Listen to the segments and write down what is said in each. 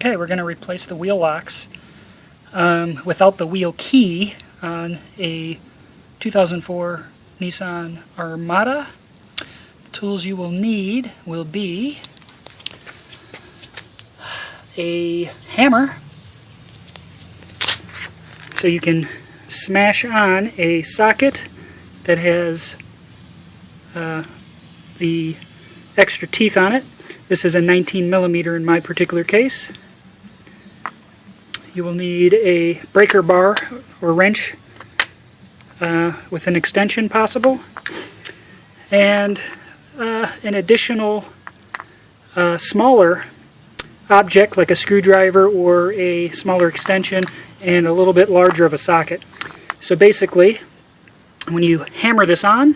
Okay, we're going to replace the wheel locks without the wheel key on a 2004 Nissan Armada. The tools you will need will be a hammer, so you can smash on a socket that has the extra teeth on it. This is a 19mm in my particular case. You will need a breaker bar or wrench with an extension possible, and an additional smaller object like a screwdriver or a smaller extension and a little bit larger of a socket. So basically, when you hammer this on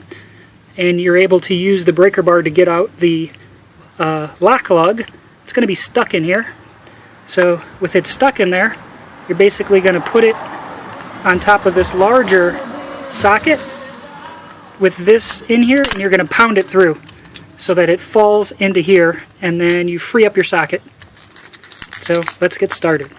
and you're able to use the breaker bar to get out the lock lug, it's going to be stuck in here. So with it stuck in there, you're basically going to put it on top of this larger socket with this in here, and you're going to pound it through so that it falls into here, and then you free up your socket. So let's get started.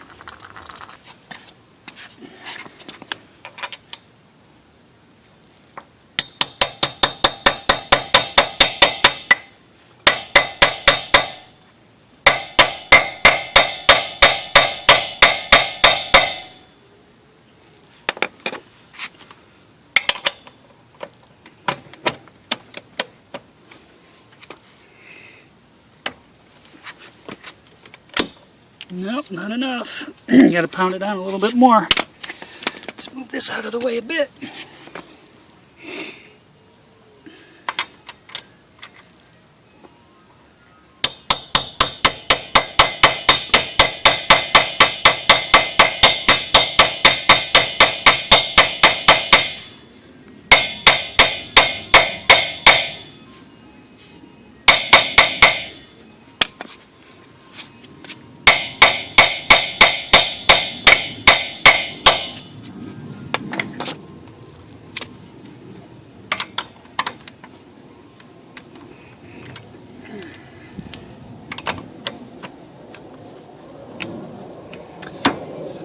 Nope, not enough. You gotta pound it down a little bit more. Let's move this out of the way a bit.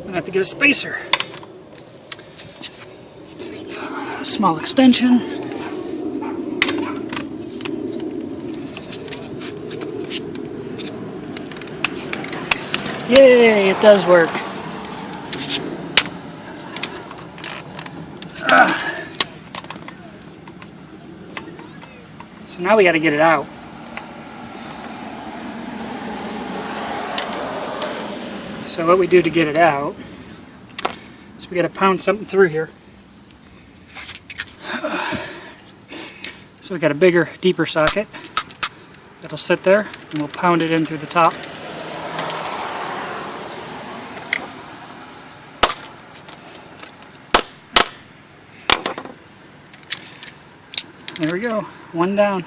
I have to get a spacer. A small extension. Yay, it does work. So now we got to get it out. So what we do to get it out is we got to pound something through here. So we got a bigger, deeper socket that'll sit there, and we'll pound it in through the top. There we go, one down.